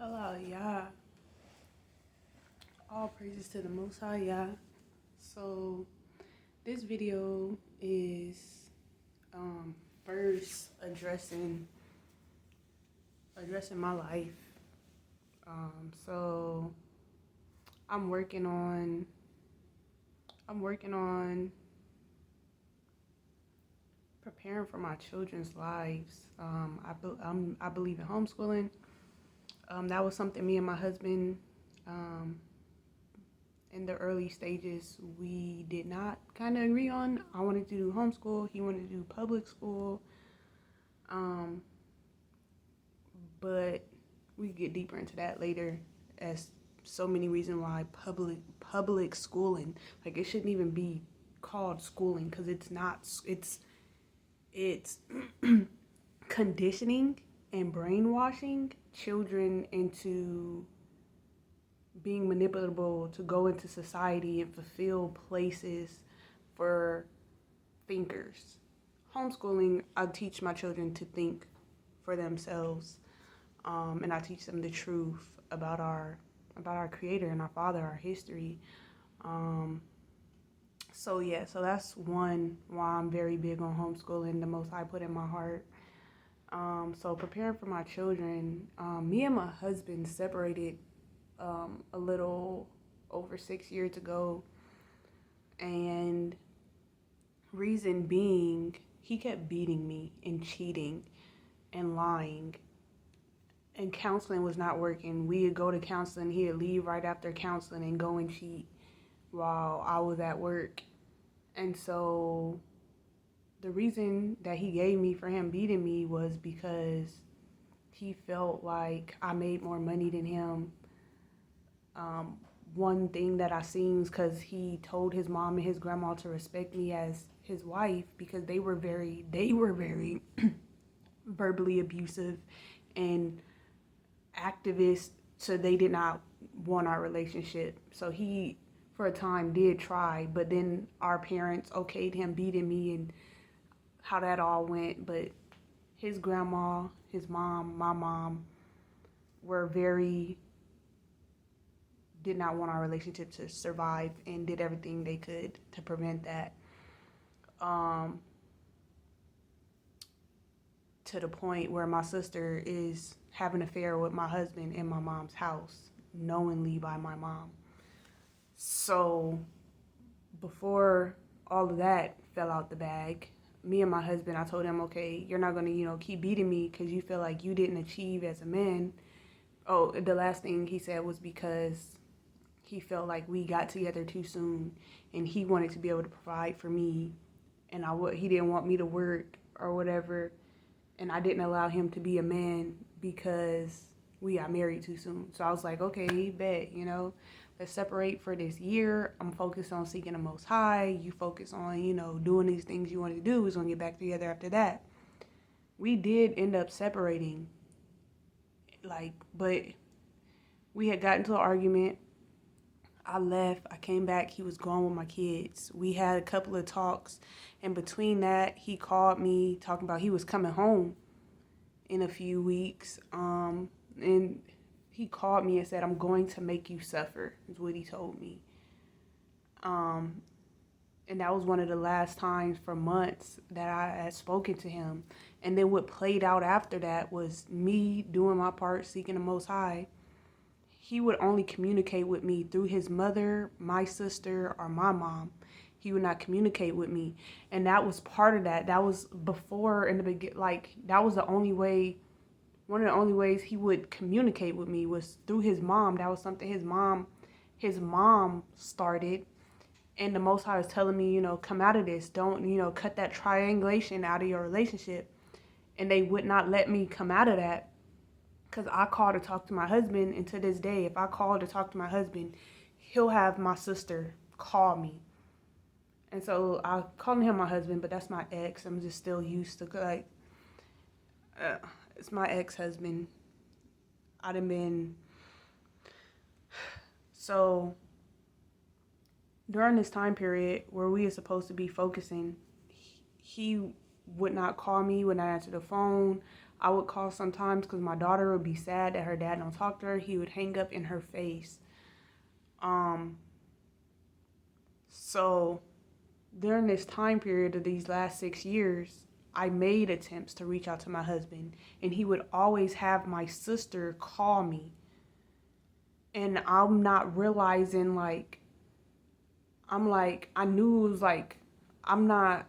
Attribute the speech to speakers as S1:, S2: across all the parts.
S1: Hello, Yah. All praises to the Most High, Yah. So, this video is first addressing my life. So I'm working on preparing for my children's lives. I believe in homeschooling. That was something me and my husband, in the early stages, we did not kind of agree on. I wanted to do homeschool. He wanted to do public school. But we get deeper into that later, as so many reasons why public schooling, like, it shouldn't even be called schooling, because it's not. It's conditioning and brainwashing children into being manipulable to go into society and fulfill places for thinkers. Homeschooling, I teach my children to think for themselves, and I teach them the truth about our Creator and our Father, our history. So that's one why I'm very big on homeschooling. The Most High put in my heart. So preparing for my children, me and my husband separated a little over 6 years ago, and reason being, he kept beating me and cheating and lying, and counseling was not working. We would go to counseling, he would leave right after counseling and go and cheat while I was at work. And so the reason that he gave me for him beating me was because he felt like I made more money than him. One thing that I seen is because he told his mom and his grandma to respect me as his wife, because they were very verbally abusive and activist, so they did not want our relationship. So he, for a time, did try, but then our parents okayed him beating me and how that all went. But his grandma, his mom, my mom were did not want our relationship to survive and did everything they could to prevent that. To the point where my sister is having an affair with my husband in my mom's house, knowingly by my mom. So before all of that fell out the bag, me and my husband, I told him, okay, you're not going to, keep beating me because you feel like you didn't achieve as a man. Oh, the last thing he said was because he felt like we got together too soon and he wanted to be able to provide for me, and he didn't want me to work or whatever, and I didn't allow him to be a man because we got married too soon. So I was like, okay, bet, let's separate for this year. I'm focused on seeking the Most High. You focus on, doing these things you wanted to do. We're going to get back together after that. We did end up separating, but we had gotten into an argument. I left, I came back, he was gone with my kids. We had a couple of talks, and between that, he called me talking about he was coming home in a few weeks. And he called me and said, I'm going to make you suffer, is what he told me. And that was one of the last times for months that I had spoken to him. And then what played out after that was me doing my part, seeking the Most High. He would only communicate with me through his mother, my sister, or my mom. He would not communicate with me. And that was part of that. That was before, in the beginning, that was the only way, one of the only ways he would communicate with me was through his mom. That was something his mom started. And the Most High was telling me, come out of this. Don't, cut that triangulation out of your relationship. And they would not let me come out of that. Because I called to talk to my husband, and to this day, if I call to talk to my husband, he'll have my sister call me. And so I call him my husband, but that's my ex. I'm just still used to, it's my ex-husband. So during this time period where we are supposed to be focusing, he would not call me, would not answer the phone. I would call sometimes because my daughter would be sad that her dad don't talk to her. He would hang up in her face. So during this time period of these last 6 years, I made attempts to reach out to my husband, and he would always have my sister call me. And I'm not realizing, like, I knew it was like, I'm not,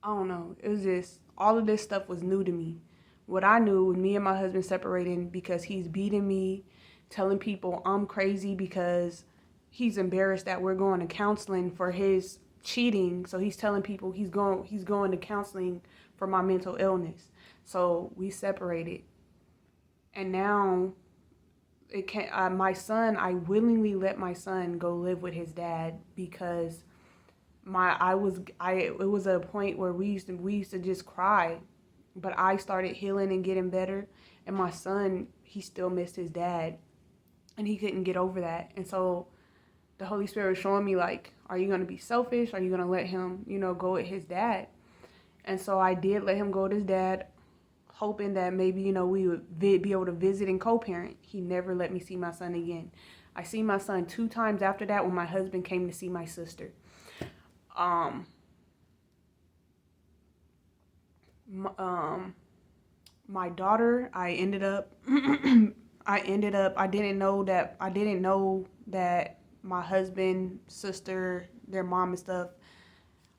S1: I don't know. It was just, all of this stuff was new to me. What I knew was me and my husband separating because he's beating me, telling people I'm crazy because he's embarrassed that we're going to counseling for his cheating. So he's telling people he's going to counseling for my mental illness. So we separated. And now it can my son, I willingly let my son go live with his dad because it was a point where we used to just cry, but I started healing and getting better, and my son, he still missed his dad, and he couldn't get over that. And so the Holy Spirit was showing me, like, are you going to be selfish? Are you going to let him, go with his dad? And so I did let him go with his dad, hoping that maybe, we would be able to visit and co-parent. He never let me see my son again. I see my son 2 times after that when my husband came to see my sister. My daughter, I didn't know that my husband, sister, their mom and stuff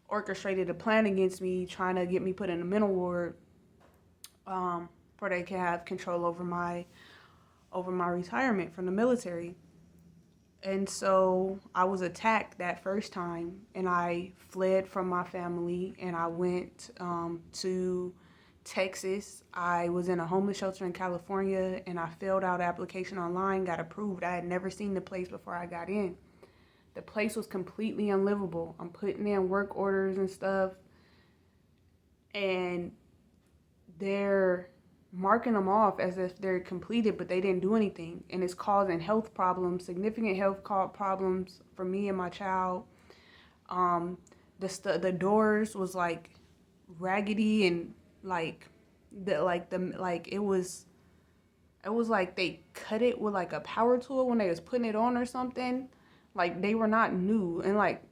S1: orchestrated a plan against me, trying to get me put in a mental ward, for they can have control over my retirement from the military. And so I was attacked that first time, and I fled from my family, and I went to Texas. I was in a homeless shelter in California, and I filled out an application online, got approved. I had never seen the place before I got in. The place was completely unlivable. I'm putting in work orders and stuff, and they're marking them off as if they're completed, but they didn't do anything. And it's causing health problems, significant health problems for me and my child. The doors was like raggedy, and it was like they cut it with like a power tool when they was putting it on or something. Like, they were not new. And like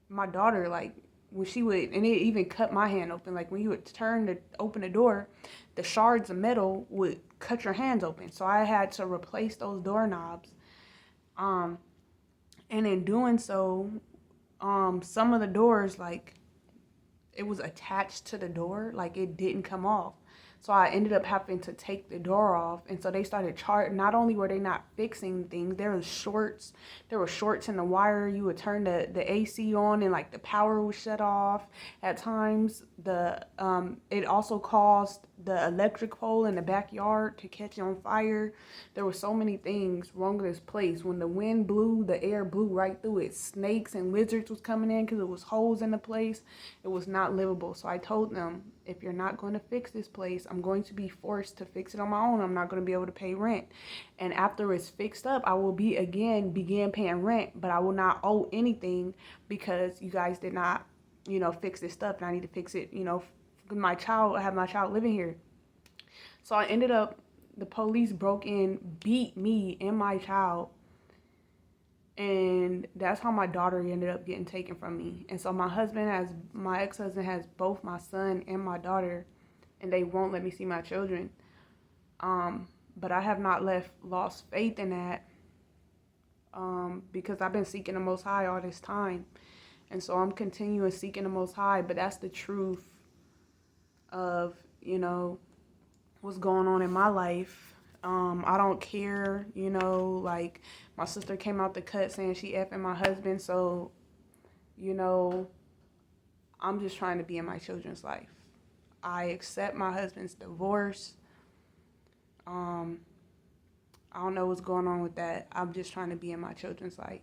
S1: my daughter, like, when she would, and it even cut my hand open. Like, when you would turn to open the door, the shards of metal would cut your hands open. So I had to replace those doorknobs. And in doing so, some of the doors, like, it was attached to the door, like it didn't come off. So I ended up having to take the door off. And so they started not only were they not fixing things, there were shorts in the wire. You would turn the AC on, and like the power would shut off at times. It also caused the electric pole in the backyard to catch on fire. There were so many things wrong with this place. When the wind blew, the air blew right through it. Snakes and lizards was coming in because it was holes in the place. It was not livable. So I told them, if you're not going to fix this place, I'm going to be forced to fix it on my own. I'm not going to be able to pay rent. And after it's fixed up, I will begin paying rent, but I will not owe anything because you guys did not, fix this stuff, and I need to fix it, I have my child living here. So I ended up, the police broke in, beat me and my child. And that's how my daughter ended up getting taken from me. And so my ex-husband has both my son and my daughter, and they won't let me see my children. But I have not lost faith in that, because I've been seeking the Most High all this time. And so I'm continuing seeking the Most High, but that's the truth of, what's going on in my life. I don't care, like, my sister came out the cut saying she effing my husband. So, I'm just trying to be in my children's life. I accept my husband's divorce. I don't know what's going on with that. I'm just trying to be in my children's life.